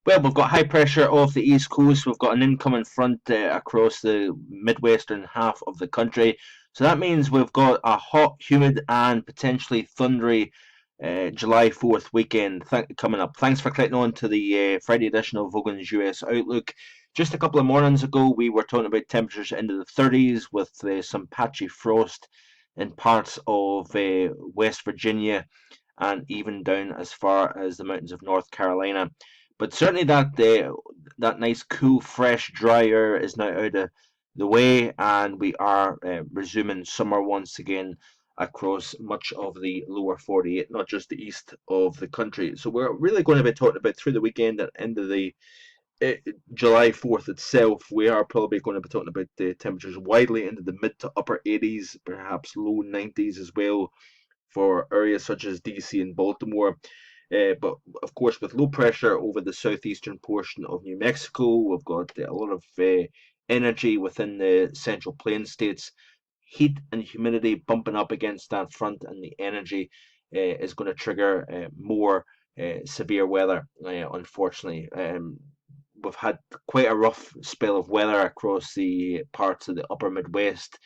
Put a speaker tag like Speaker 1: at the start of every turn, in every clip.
Speaker 1: Well, we've got high pressure off the east coast. We've got an incoming front across the midwestern half of the country. So that means we've got a hot, humid, and potentially thundery July 4th weekend coming up. Thanks for clicking on to the Friday edition of Vogan's US Outlook. Just a couple of mornings ago, we were talking about temperatures into the 30s with some patchy frost in parts of West Virginia and even down as far as the mountains of North Carolina. But certainly that nice, cool, fresh, dry air is now out of the way, and we are resuming summer once again across much of the lower 48, not just the east of the country. So we're really going to be talking about through the weekend and into the uh, July 4th itself. We are probably going to be talking about the temperatures widely into the mid to upper 80s, perhaps low 90s as well for areas such as DC and Baltimore. But of course, with low pressure over the southeastern portion of New Mexico, we've got a lot of energy within the central plain states. Heat and humidity bumping up against that front, and the energy is going to trigger more severe weather, unfortunately. We've had quite a rough spell of weather across the parts of the upper Midwest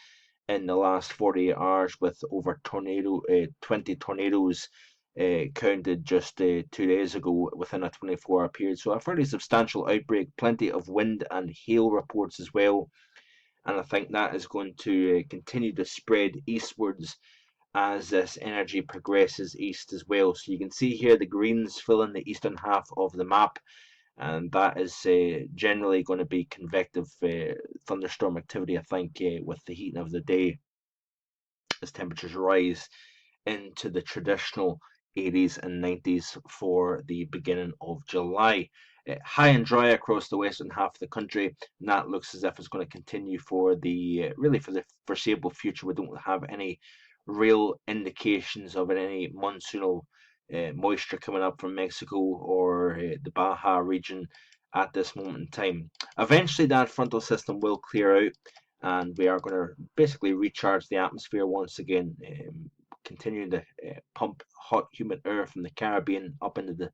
Speaker 1: in the last 48 hours, with over 20 tornadoes counted just 2 days ago within a 24-hour period. So a fairly substantial outbreak, plenty of wind and hail reports as well. And I think that is going to continue to spread eastwards as this energy progresses east as well. So you can see here the greens fill in the eastern half of the map, and that is generally going to be convective thunderstorm activity, I think, with the heat of the day as temperatures rise into the traditional 80s and 90s for the beginning of July. High and dry across the western half of the country, and that looks as if it's going to continue for the really for the foreseeable future. We don't have any real indications of any monsoonal moisture coming up from Mexico or the Baja region at this moment in time. Eventually, that frontal system will clear out, and we are going to basically recharge the atmosphere once again, continuing to pump hot, humid air from the Caribbean up into the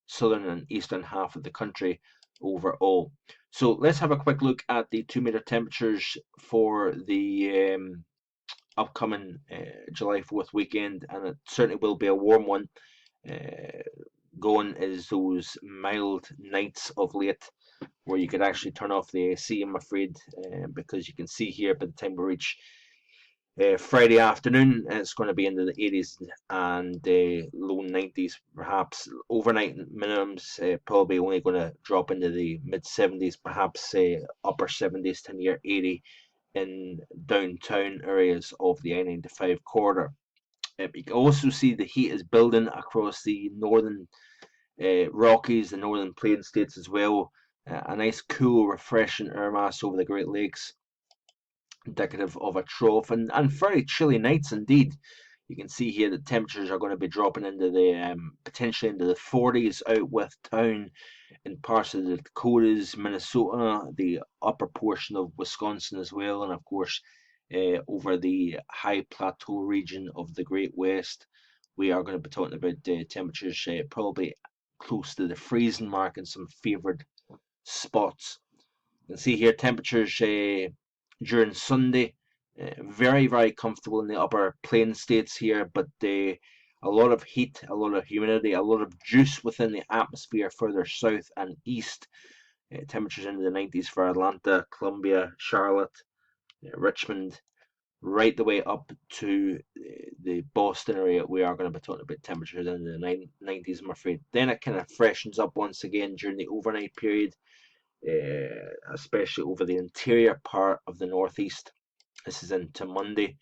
Speaker 1: southern and eastern half of the country overall. So let's have a quick look at the 2 meter temperatures for the upcoming July 4th weekend, and it certainly will be a warm one. Uh, Going is those mild nights of late where you could actually turn off the AC, I'm afraid, because you can see here by the time we reach Friday afternoon, it's going to be into the 80s and low 90s, perhaps overnight minimums, probably only going to drop into the mid 70s, perhaps upper 70s to near 80 in downtown areas of the I-95 corridor. You can also see the heat is building across the northern Rockies, the northern plain states as well. A nice, cool, refreshing air mass over the Great Lakes, indicative of a trough, and very chilly nights indeed. You can see here that temperatures are going to be dropping into the potentially into the 40s out with town in parts of the Dakotas, Minnesota, the upper portion of Wisconsin as well, and of course over the high plateau region of the Great West. We are going to be talking about temperatures probably close to the freezing mark in some favoured spots. You can see here temperatures during Sunday, very, very comfortable in the upper plain states here, but a lot of heat, a lot of humidity, a lot of juice within the atmosphere further south and east. Temperatures into the 90s for Atlanta, Columbia, Charlotte, Richmond, right the way up to the Boston area. We are going to be talking about temperatures in the 90s, I'm afraid. Then it kind of freshens up once again during the overnight period, especially over the interior part of the northeast. This is into Monday,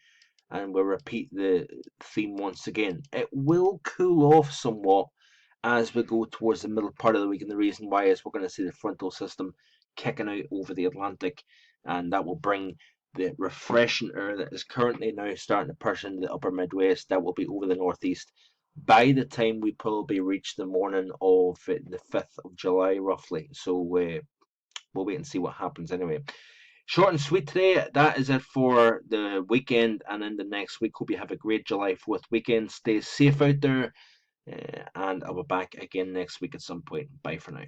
Speaker 1: and we'll repeat the theme once again. It will cool off somewhat as we go towards the middle part of the week, and the reason why is we're going to see the frontal system kicking out over the Atlantic, and that will bring the refreshing air that is currently now starting to push into the upper Midwest. That will be over the northeast by the time we probably reach the morning of the 5th of July, roughly. So we'll wait and see what happens anyway. Short and sweet today. That is it for the weekend and in the next week. Hope you have a great July 4th weekend. Stay safe out there, and I'll be back again next week at some point. Bye for now.